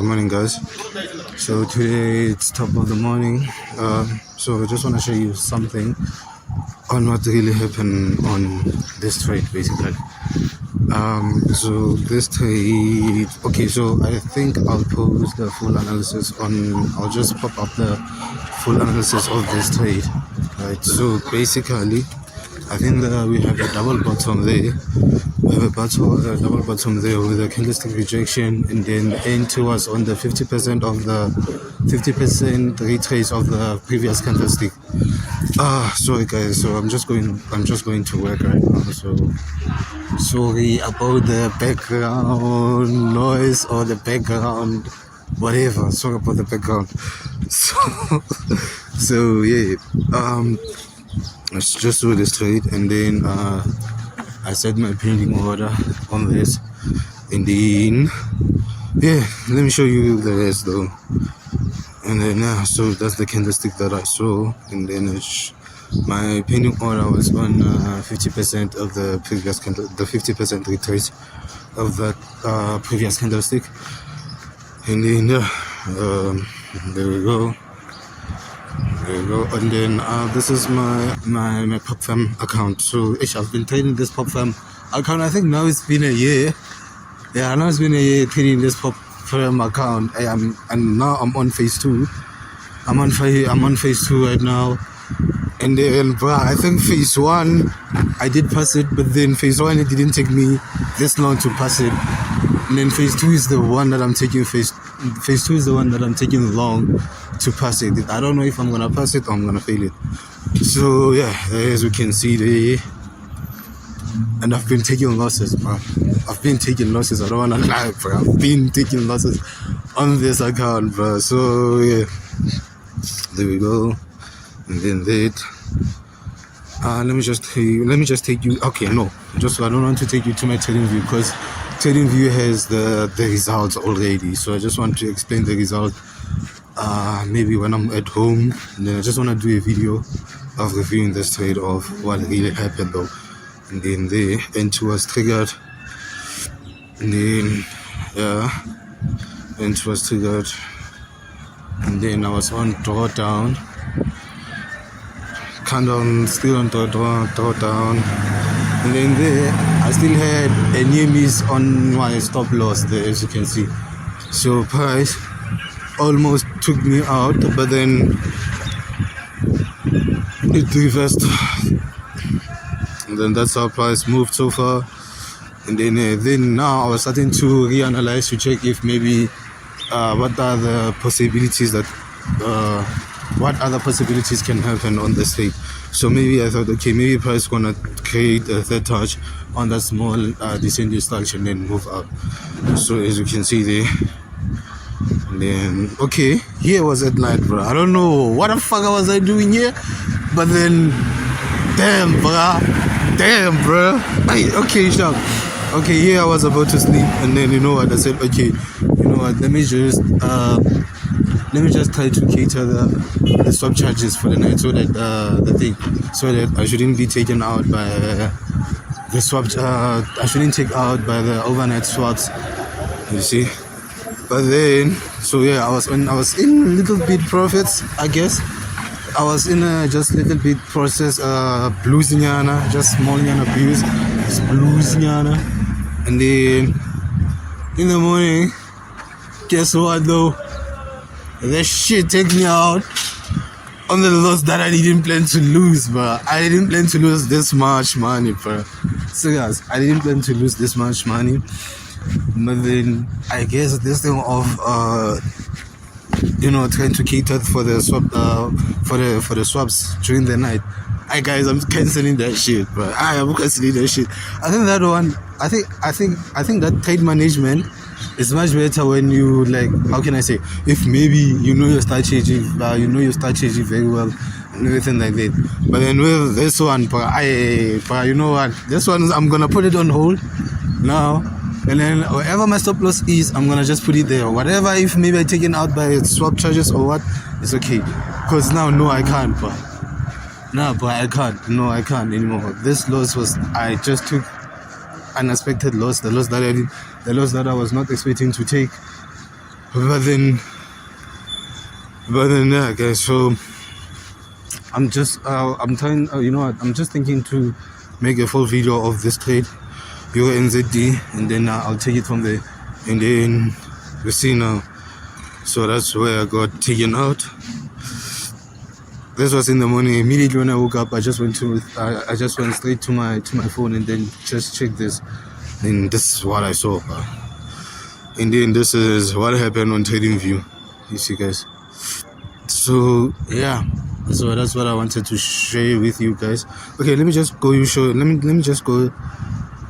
morning, guys. So today it's top of the morning. So I just want to show you something on what really happened on this trade, basically. So this trade. Okay, so I think I'll post the full analysis on. I'll just pop up the full analysis of this trade. Right. So basically, I think that we have a double bottom there. We have a double bottom there with a candlestick rejection, and then the end was on the 50% of the 50% retrace of the previous candlestick. Sorry guys. So I'm just going to work right now. So sorry about the background noise or the background whatever. Sorry about the background. So yeah. Let's just do this trade, and then I set my pending order on this, and then yeah, let me show you the rest though. And then so that's the candlestick that I saw, and then my pending order was on 50% of the previous the 50% retrace of that previous candlestick, and then there we go. And then this is my PopFam account. So I've been trading this PopFam account. I think now it's been a year. Yeah, now it's been a year trading this PopFam account. And now I'm on phase 2. I'm on phase 2 right now. And then I think phase 1 I did pass it, but then phase 1 it didn't take me this long to pass it. And then phase 2 is the one that I'm taking phase 2 is the one that I'm taking long to pass it. I don't know if I'm gonna pass it or I'm gonna fail it. So yeah, as we can see there, and I've been taking losses, bro. I've been taking losses. I don't wanna lie, bro. I've been taking losses on this account, bro. So yeah, there we go. And then that. Let me just take you. Okay, no, just I don't want to take you to my trading view because trading view has the results already. So I just want to explain the result. Maybe when I'm at home, and then I just want to do a video of reviewing this trade of what really happened though. And then the N2 was triggered, and then N2 was triggered, and then I was on drawdown. Countdown still on drawdown, and then there I still had a near miss on my stop loss there, as you can see. So price almost took me out, but then it reversed, and then that's how price moved so far. And then now I was starting to reanalyze to check if maybe what are the possibilities that what other possibilities can happen on this trade. So maybe I thought, okay, maybe price gonna create a third touch on that small descending structure and then move up. So as you can see there, and then okay, here was at night, bro. I don't know what the fuck was I doing here, but then damn bro. Okay, sharp. Okay, here I was about to sleep, and then you know what I said, okay, you know what, let me just try to cater the swap charges for the night, so that so that I shouldn't be taken out by the swap. I shouldn't take out by the overnight swaps. You see, but then so yeah, I was in little bit profits. I guess I was in a just little bit process blues nyana, just small nyana blues nyana, and then in the morning, guess what though? That shit take me out on the loss that I didn't plan to lose, bro. I didn't plan to lose this much money, bro. So guys, I didn't plan to lose this much money. But then I guess this thing of trying to cater for the swap for the swaps during the night. Guys, I'm canceling that shit, bro. I am canceling that shit. I think that one. I think that trade management is much better when you, like, how can I say, if maybe your strategy, your strategy very well and everything like that. But then with this one, but you know what, this one I'm gonna put it on hold now, and then wherever my stop loss is, I'm gonna just put it there. Whatever, if maybe I taken out by swap charges or what, it's okay. Cause now I can't, but I can't anymore. This loss was, I just took unexpected loss, the loss that I was not expecting to take. but then yeah, guys. So I'm just I'm trying. You know what? I'm just thinking to make a full video of this trade, EURUSD, and then I'll take it from there, and then you see now. So that's where I got taken out. This was in the morning. Immediately when I woke up, I just went straight to my phone and then just checked this. And this is what I saw. And then this is what happened on TradingView. You see, guys. So yeah, so that's what I wanted to share with you guys. Okay, let me just go. Let me just go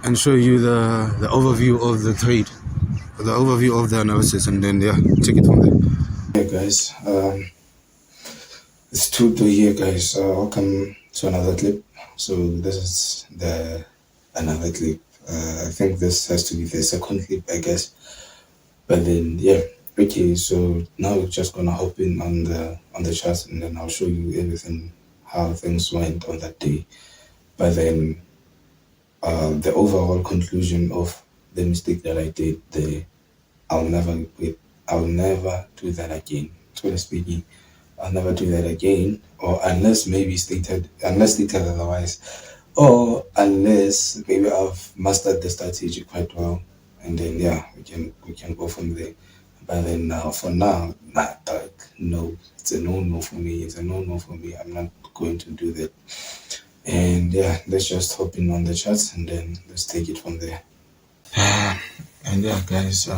and show you the overview of the trade, the overview of the analysis, and then yeah, take it from there. Hey guys, it's Thuto here, guys. Welcome to another clip. So this is another clip. I think this has to be the second clip, I guess. But then yeah, okay. So now we're just gonna hop in on the charts, and then I'll show you everything, how things went on that day. But then the overall conclusion of the mistake that I did there, I'll never do that again. Totally speaking, I'll never do that again, or unless stated otherwise, or unless maybe I've mastered the strategy quite well, and then yeah, we can go from there. But then for now, no, it's a no for me. It's a no for me. I'm not going to do that. And yeah, let's just hop in on the charts and then let's take it from there. And yeah, guys,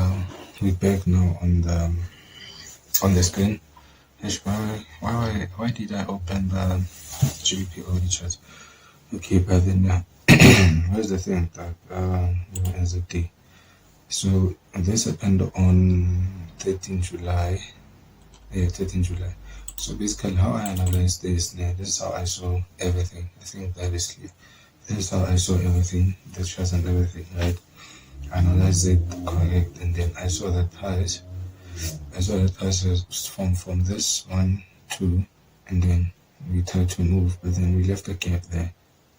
we're back now on the screen. Why did I open the GBP OD chart? Okay, but then where's the thing that NZD? So this happened on 13 July. Yeah, 13 July. So basically, how I analyzed this, this is how I saw everything. I think that is clear. This is how I saw everything, the charts and everything, right? I analyzed it correct, and then I saw that price. I saw that price was from this 1, 2, and then we tried to move, but then we left a gap there.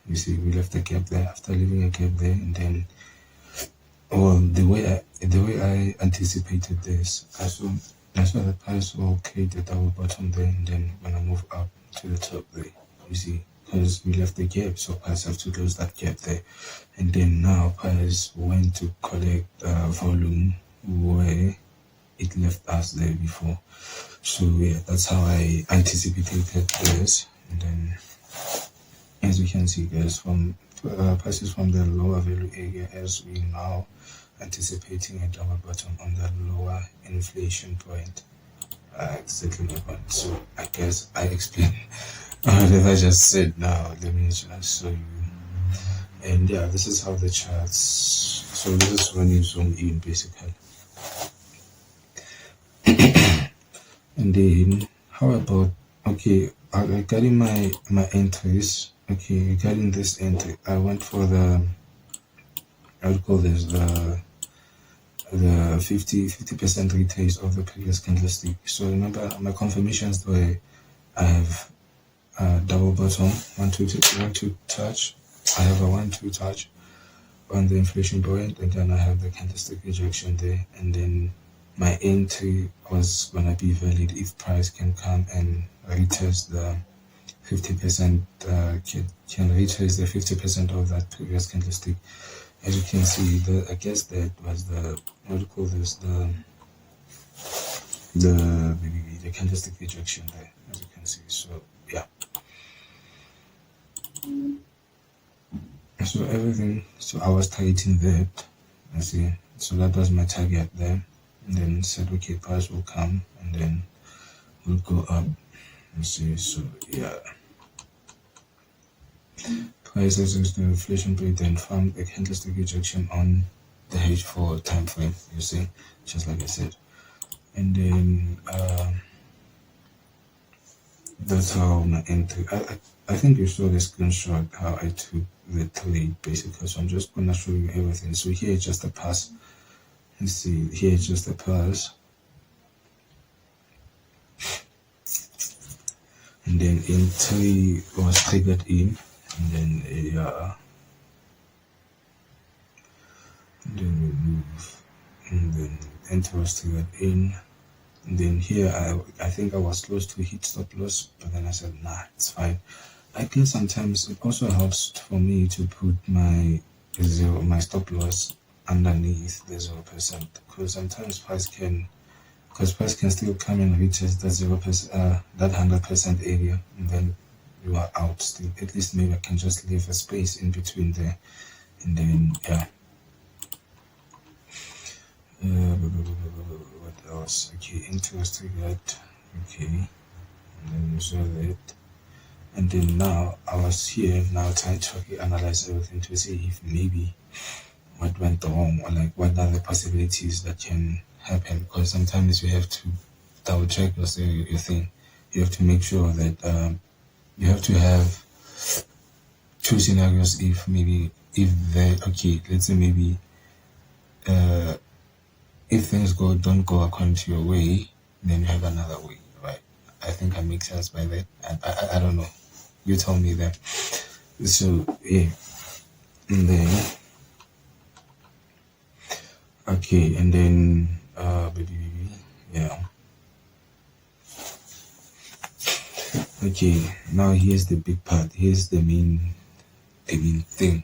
You see, we left a gap there. After leaving a gap there, and then, well, the way I anticipated this, I saw the price will create a double bottom there, and then when I move up to the top there, you see, because we left the gap, so price have to close that gap there, and then now price went to collect volume where it left us there before. So yeah, that's how I anticipated this, and then as you can see, guys, from prices from the lower value area, as we now anticipating a double bottom on the lower inflation point. Exactly my point. So I guess I explained what I just said. Now let me just show you. And yeah, this is how the charts. So this is when you zoom in, basically. And then how about, okay, regarding my entries. Okay, regarding this entry, I went for I would call this the 50% retrace of the previous candlestick. So remember my confirmations were I have a double bottom, 1 2 touch. I have a 1 2 touch on the inflation point, and then I have the candlestick rejection there, and then my entry was gonna be valid if price can come and retest the 50%, can retrace the 50% of that previous candlestick. As you can see, I guess that was the, what do you call this, the candlestick rejection there, as you can see. So yeah, so everything, so I was targeting that, you see, so that was my target there, and then said okay, price will come and then we'll go up, you see. So yeah, price as the inflation rate then found a candlestick rejection on the H4 time frame, you see, just like I said. And then that's how my entry, I think you saw the screenshot how I took the trade basically. So I'm just gonna show you everything. So here is just a pass. Let's see, here is just a pass, and then entry was triggered in, and then yeah, and then we move, and then entry was triggered in, And then here, I think I was close to hit stop loss, but then I said, nah, it's fine. I think sometimes it also helps for me to put my stop loss underneath the 0%, because sometimes price can still come and retest that 0%, that 100% area, and then you are out still. At least maybe I can just leave a space in between there, and then yeah. What else? Okay, interest rate. Okay, and then you saw that. And then now I was here now trying to analyze everything to see if maybe what went wrong, or like what are the possibilities that can happen, because sometimes you have to double check your thing. You have to make sure that you have to have two scenarios. If let's say maybe if things don't go according to your way, then you have another way, right? I think I make sense by that. I don't know. You tell me that. So yeah, and then okay, and then yeah. Okay, now here's the big part. Here's the main thing.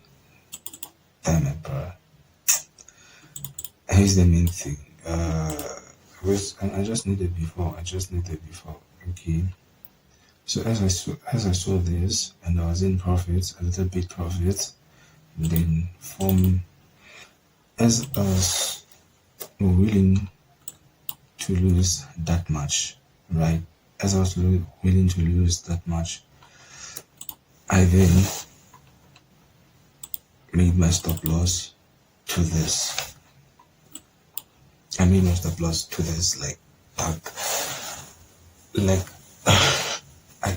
Damn it, bro. Here's the main thing. I just need it before. Okay. So as I saw this, and I was in profits, a little bit profit, then as I was willing to lose that much, right? As I was willing to lose that much, I then made my stop loss to this. I made my stop loss to this,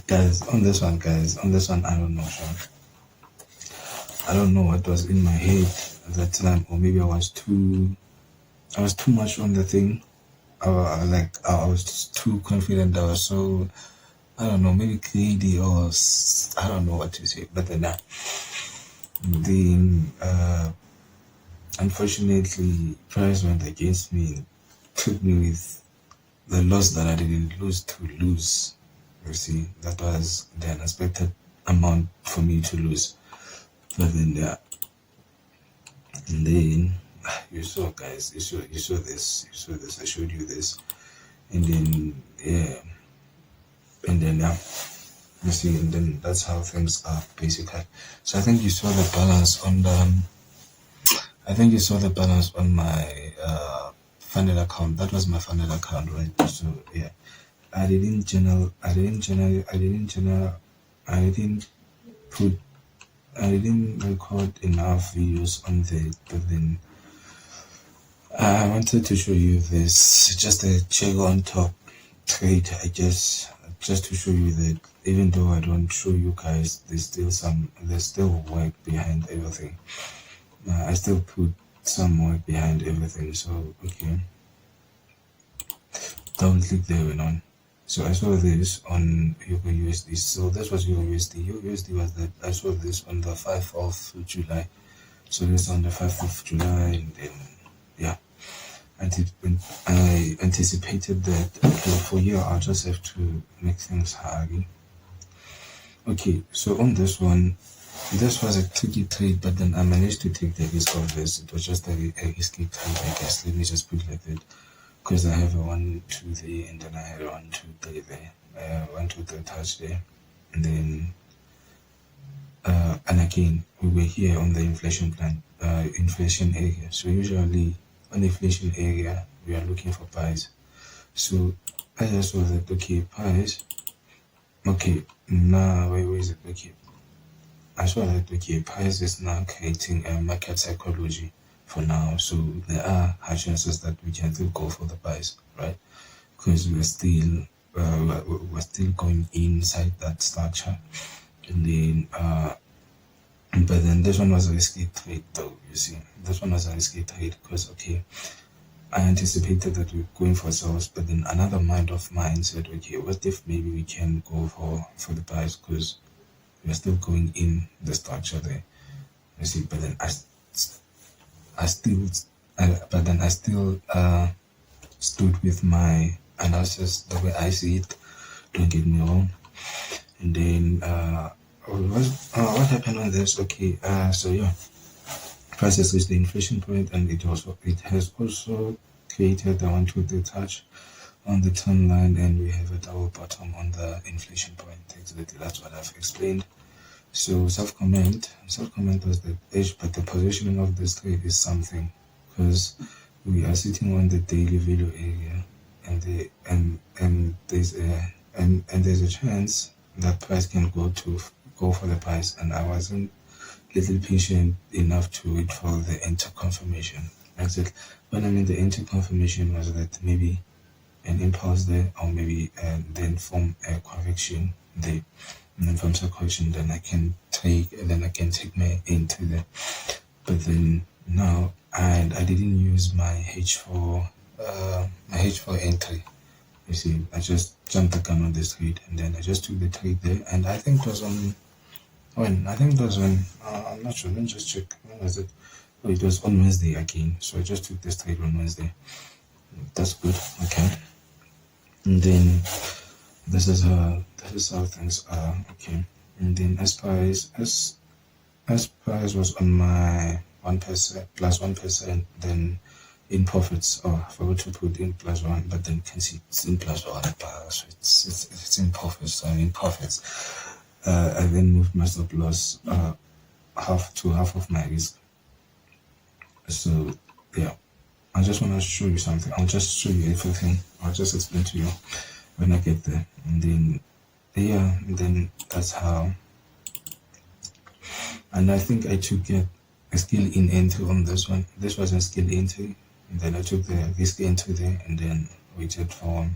guys, on this one, I don't know, Sean. I don't know what was in my head at that time, or maybe I was too much on the thing. I was just too confident. I was so, I don't know, maybe greedy, or I don't know what to say. But then, unfortunately, price went against me, took me with the loss that I didn't lose to lose. You see, that was the unexpected amount for me to lose. But then, and then you saw, guys, you saw this. I showed you this, and then you see, and then that's how things are basically. So I think you saw the balance on my funnel account. That was my funnel account, right? So yeah, I didn't record enough videos on there, but then I wanted to show you this, just a check on top trade. I just to show you that even though I don't show you guys, there's still work behind everything. I still put some work behind everything. So okay, double click there and on. So I saw this on EURUSD. So this was EURUSD. EURUSD was that I saw this on the 5th of July. So this on the 5th of July, and then yeah, I anticipated that. Okay, for here I'll just have to make things hard. Okay, so on this one, this was a tricky trade, but then I managed to take the risk of this. It was just a risky trade, I guess. Let me just put it like that, because I have a 1, 2, 3, and then I had a 1, 2, 3 there, 1, 2, 3 touch there, and then and again we were here on the inflation area. So usually on the inflation area we are looking for buys. So I just saw that okay, price. Okay, now where is it? Okay, I saw that okay, price is now creating a market psychology for now. So there are high chances that we can still go for the buys, right? Because we're still going inside that structure, and then but then this one was a risky trade, though. You see, this one was a risky trade because okay, I anticipated that we're going for sales, but then another mind of mine said, okay, what if maybe we can go for the buys, because we're still going in the structure there. You see, but then I still stood with my analysis the way I see it. Don't get me wrong. And then what happened on this? Okay, so yeah, prices reached the inflation point, and it has also created the 1-2-3 touch on the trend line, and we have a double bottom on the inflation point. Exactly, that's what I've explained. So self-comment was the edge, but the positioning of this trade is something, because we are sitting on the daily value area, and there's a chance that price can go for the price, and I wasn't little patient enough to wait for the enter confirmation. That's it. When I mean the enter confirmation was that maybe an impulse there, or maybe then form a correction there. And then from some correction, then I can take my into there. But then now, and I didn't use my H4 entry. You see, I just jumped the gun on this trade, and then I just took the trade there, and I think it was on I'm not sure. Let me just check. When was it? Oh, it was on Wednesday again. So I just took this trade on Wednesday. That's good. Okay. And then this is how things are. Okay. And then as price was on my 1% plus 1%, then in profits, I forgot to put in plus 1, but then you can see it's in +1, so it's in profits. So I'm in profits. I then moved my stop loss half of my risk. So yeah, I just want to show you something. I'll just show you everything. I'll just explain to you when I get there, and then that's how. And I think I took a skill in entry on this one. This was a skill entry, and then I took the risk entry there, and then waited for.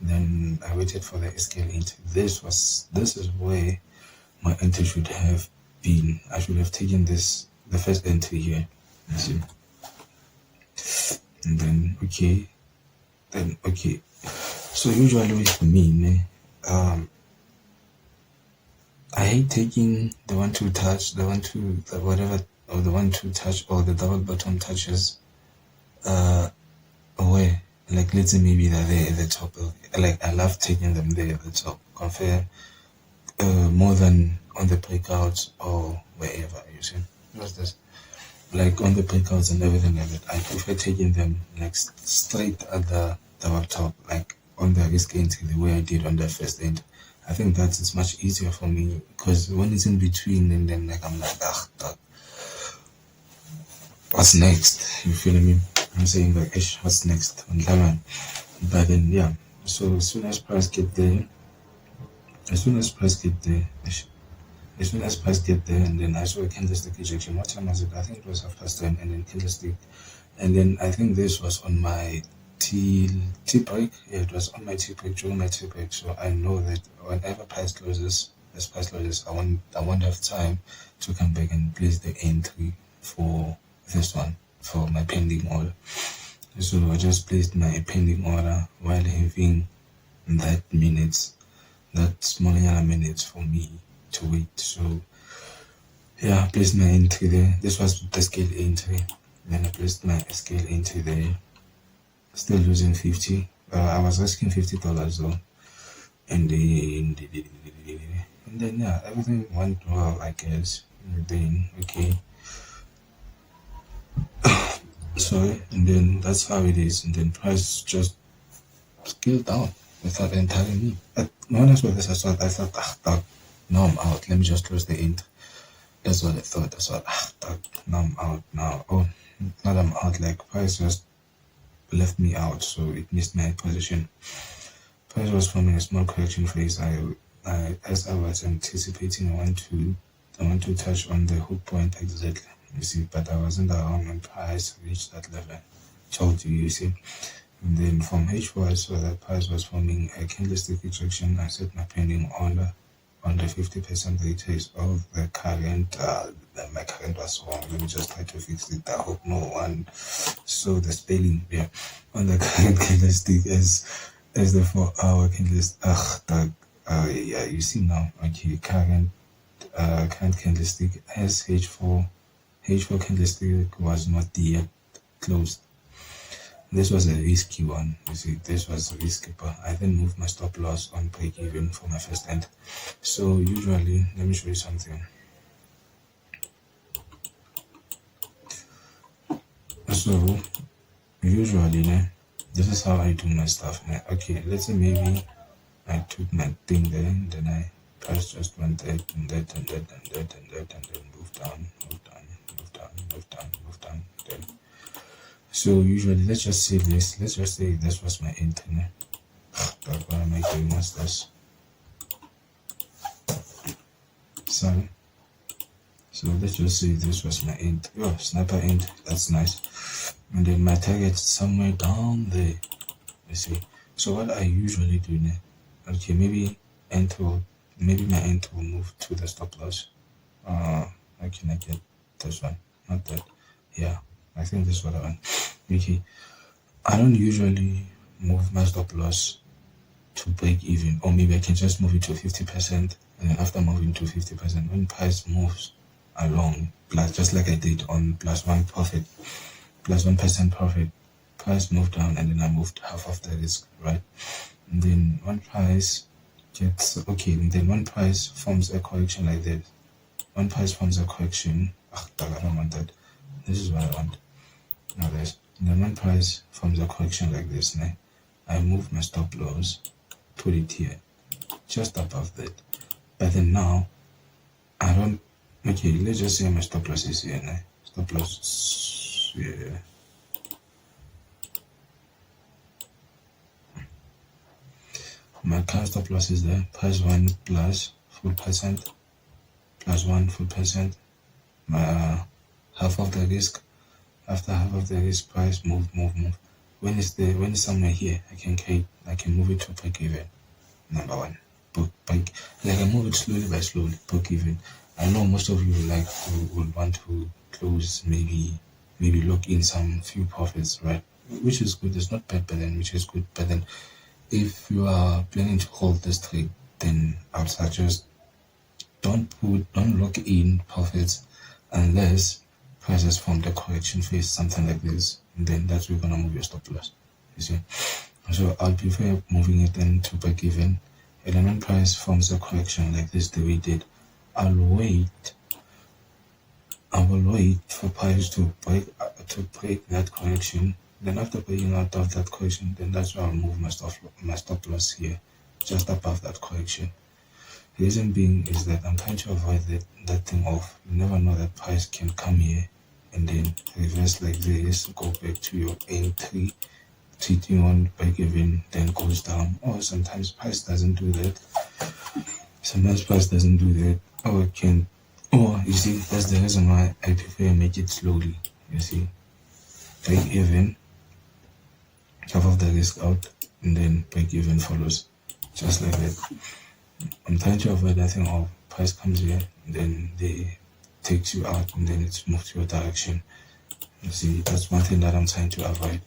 Then I waited for the scale entry. This is where my entry should have been. I should have taken the first entry here. You see? And then okay. So usually with me, I hate taking the 1-2 touch, the 1-2 touch, or the double bottom touches away. Like, let's say maybe they're there at the top. Like, I love taking them there at the top. Compare more than on the breakouts or wherever, you see. What's this? Like, on the breakouts and everything like that, I prefer taking them like straight at the top, like on the risk entry, the way I did on the first end. I think that is much easier for me, because when it's in between, and then like I'm like, what's next? You feel me? I'm saying like, what's next on that one? But then yeah, so as soon as price get there, and then I saw a candlestick ejection. What time was it? I think it was 10:30, and then candlestick, and then I think this was on my tea break. Yeah, it was on my tea break, during my tea break. So I know that whenever price closes, I won't have time to come back and place the entry for this one, for my pending order. So I just placed my pending order while having that small minutes for me to wait. So yeah, I placed my entry there. This was the scale entry. Then I placed my scale entry there. Still losing 50. I was risking $50 though. And then yeah, everything went well, I guess. And then okay. Sorry, and then that's how it is. And then price just scaled down without entering me. When I saw this, I thought, now I'm out. Let me just close the end. That's what I thought. Now I'm out now. Oh, now I'm out. Like, price just left me out, so it missed my position. Price was forming a small correction phase. As I was anticipating, I want to touch on the hook point exactly. You see, but I wasn't around when price reached that level. Told you see. And then from H4, I saw that price was forming a candlestick rejection. I set my pending order on the 50% retest of the current. My current was wrong. Let me just try to fix it. I hope no one saw the spelling there on the current candlestick as the 4-hour candlestick. Yeah, you see now. Okay, current candlestick as H4 candlestick was not yet closed. This was a risky one. You see, this was risky, but I then moved my stop loss on break even for my first end. So usually, let me show you something. So usually, this is how I do my stuff. Okay, let's say maybe I took my thing there, and then I price just went that and that and that and that and that, and then moved down, moved down, moved down, moved down, moved down. Then. So usually, let's just say this. Let's just say this was my internet. But what am I doing? What's this? So let's just say this was my end. Oh, sniper end. That's nice. And then my target somewhere down there. You see. So what I usually do now. Okay, maybe my end will move to the stop loss. How can I get this one? Not that. Yeah, I think this is what I want. Okay, I don't usually move my stop loss to break even, or maybe I can just move it to 50%, and then after moving to 50%, when price moves along, plus just like I did on +1 profit, +1% profit, price moved down, and then I moved half of the risk, right? And then when price gets okay, and then when price forms a correction like this, when price forms a correction, I don't want that. This is what I want. Now this. And then when price forms a correction like this, I move my stop loss, put it here, just above that. But then now, I don't. Okay, let's just say my stop loss is here. Stop loss, yeah. My current stop loss is there. +1 plus full percent, +1 full percent. Half of the risk. After half of the risk, price move. When it's somewhere here, I can move it to break even. Number one, break. Like I move it slowly by slowly, break even. I know most of you would want to close, maybe lock in some few profits, right? Which is good. It's not bad, but then which is good. But then, if you are planning to hold this trade, then I would suggest don't lock in profits unless prices form the correction phase, something like this, and then that's where you're gonna move your stop loss. You see, so I'll prefer moving it then to break even, and then when price forms a correction like this, the way it did, I will wait for price to break that correction. Then after breaking out of that correction, then that's where I'll move my stop loss here, just above that correction. The reason being is that I'm trying to avoid that thing of, you never know that price can come here and then reverse like this, go back to your entry, treating on break even, then goes down. Or sometimes price doesn't do that. Or you see, that's the reason why I prefer make it slowly. You see, break even, half of the risk out, and then break even follows, just like that. I'm trying to avoid that thing of price comes here, and then they takes you out, and then it's moved your direction. You see, that's one thing that I'm trying to avoid.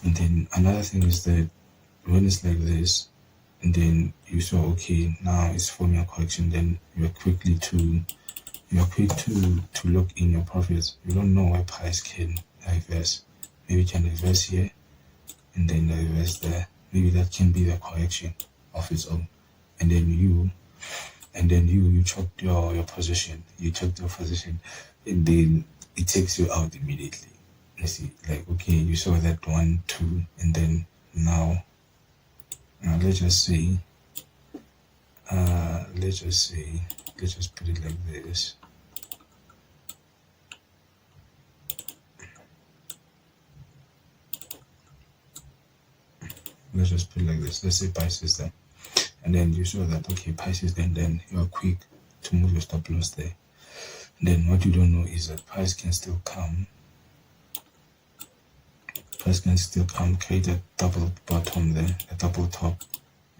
And then another thing is that when it's like this, and then you saw, okay, now it's forming a correction, then you're quick to lock in your profits. You don't know why price can reverse. Maybe it can reverse here, and then reverse there. Maybe that can be the correction of its own. And then you choked your position. You choked your position, and then it takes you out immediately. You see, like, okay, you saw that 1, 2, and then now let's just put it like this. Let's just put it like this. Let's say price is there. And then you saw that, okay, price is there, and then you are quick to move your stop loss there. And then what you don't know is that price can still come, create a double bottom there, a double top,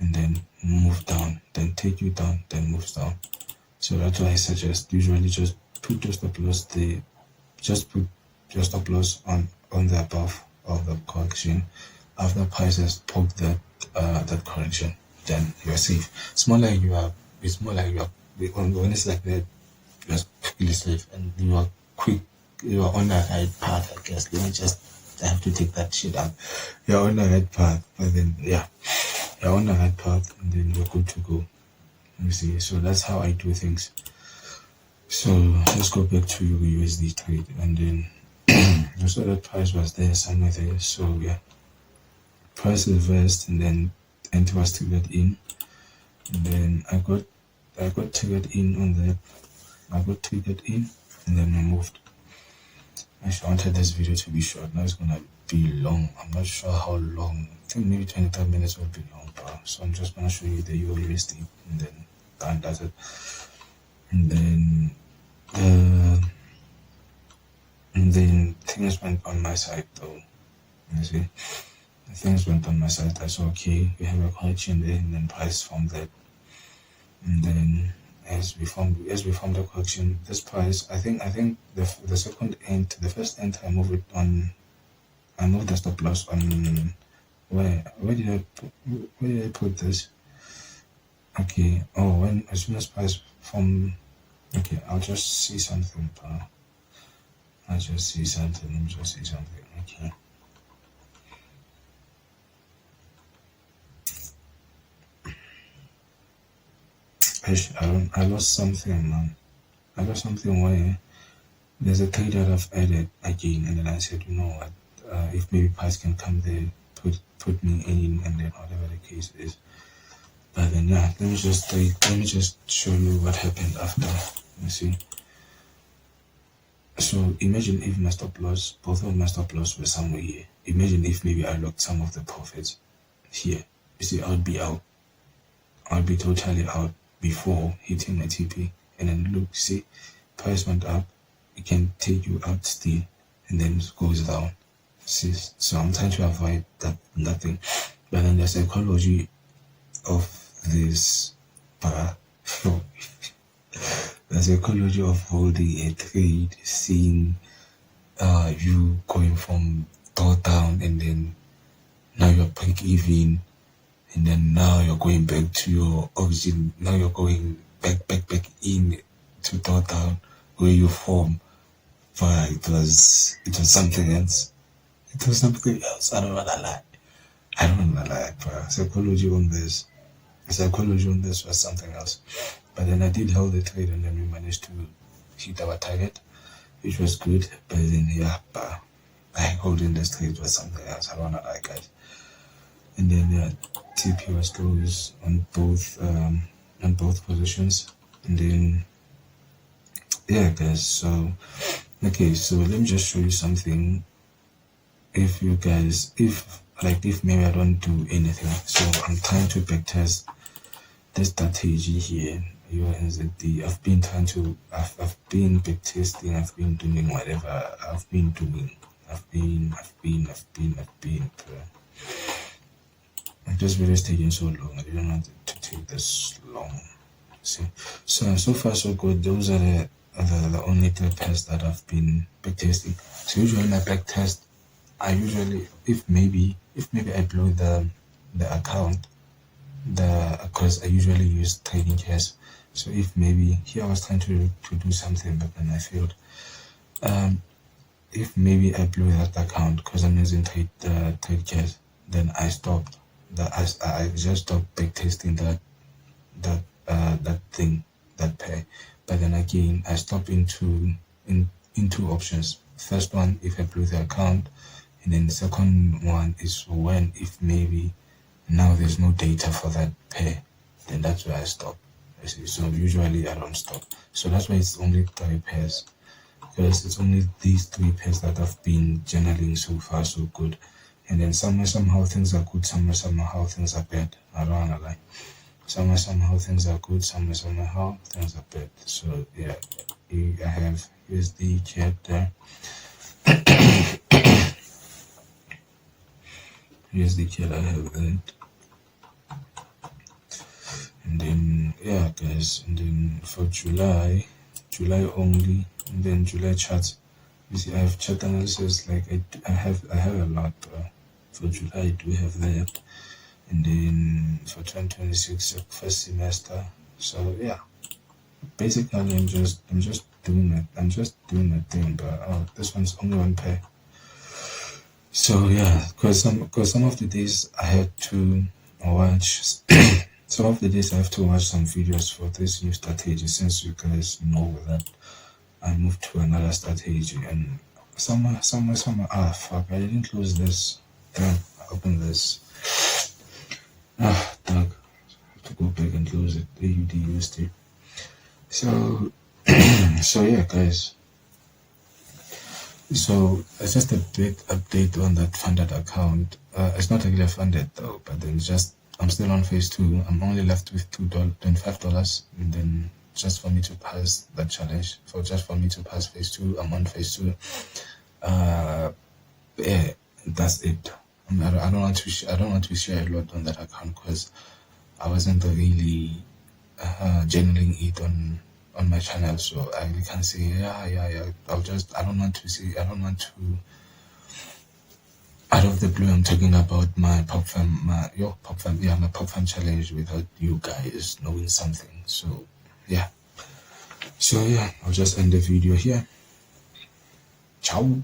and then move down, then take you down, then moves down. So that's why I suggest usually just put your stop loss there, just put your stop loss on the above of the correction. After price has poked that correction, then you are safe. It's more like you are when it's like that, you're quickly safe, and you are on the right path, I guess. Let me just I have to take that shit out. You're on the right path, but then you're on the right path, and then you're good to go. You see, so that's how I do things. So let's go back to your USD trade, and then I saw that price was there somewhere there. So yeah, price reversed, and then enter was triggered in, and then I got triggered in on that. I got triggered in, and then I moved. Actually, I wanted this video to be short. Now it's gonna be long. I'm not sure how long. I think maybe 25 minutes will be long, bro. So I'm just gonna show you the EURUSD, and then done. That's it. And then things went on my side though. You see, things went on my side. I saw okay, we have a correction there, and then price formed that, and then as we formed the correction, this price, I think the first end I moved the stop loss on where did I put this? Okay, as soon as price formed. Okay, I'll just see something, bro. Let me just see something. Okay. I lost something, man. I lost something where there's a trade that I've added again, and then I said, you know what, if maybe price can come there, put me in, and then whatever the case is. But then yeah, let me just show you what happened after. You see. So imagine if my stop loss, both of my stop loss were somewhere here. Imagine if maybe I locked some of the profits here. You see, I'll be out. I'll be totally out before hitting my TP. And then look, see, price went up. It can take you out still, and then it goes down. See, so I'm trying to avoid that nothing. But then the psychology of this the psychology of holding a trade, seeing you going from down, and then now you're break even, and then now you're going back to your origin. Now you're going back in to down where you form. But it was something else. It was something else. I don't wanna lie. But psychology on this was something else. But then I did hold the trade, and then we managed to hit our target, which was good. But then but holding this trade was something else. I don't wanna lie, guys. And then TP was closed on both positions, and then guys. So okay, so let me just show you something. If maybe I don't do anything, so I'm trying to backtest this strategy here. EURUSD. I've been backtesting. I've been doing whatever I've been doing. I've been. This video is taking so long. I didn't want it to take this long. See, so far so good. Those are the only 3 pairs that I've been backtesting. So usually my backtest, if maybe I blow the account, because I usually use trading cash. So if maybe here I was trying to do something, but then I failed. If maybe I blew that account because I'm using trade cash, then I stopped. I just stopped backtesting that pair. But then again, I stopped into options. First one, if I blew the account, and then the second one is if maybe now there's no data for that pair, then that's where I stop. So usually I don't stop. So that's why it's only 3 pairs, because it's only these 3 pairs that I've been journaling so far so good. And then somehow things are good, somehow things are bad. I don't wanna lie. Somehow things are good, somehow things are bad. So yeah, I have USD CAD there. USD CAD, I have that. And then guys, and then for July only, and then July charts. You see, I have chart analysis. Like I have a lot. For July, I do have that, and then for 2026 first semester. So yeah, basically I'm just doing that. I'm just doing that thing. But this one's only 1 pair. So yeah, because some of the days I had to watch some of the days I have to watch some videos for this new strategy, since you guys know that I moved to another strategy. And somewhere fuck, I didn't close this. Damn, I opened this. Dog, I have to go back and close it. EURUSD. So so yeah, guys. So it's just a big update on that funded account. It's not really funded though, but then just I'm still on phase 2. I'm only left with $25, and then just for me to pass that challenge. For just for me to pass phase 2, I'm on phase 2. Yeah, that's it. I don't want to I don't want to share a lot on that account because I wasn't really channeling it on my channel, so I really can't say yeah. I don't want to out of the blue I'm talking about my pop fam my pop fam challenge without you guys knowing something. So yeah, I'll just end the video here. Ciao.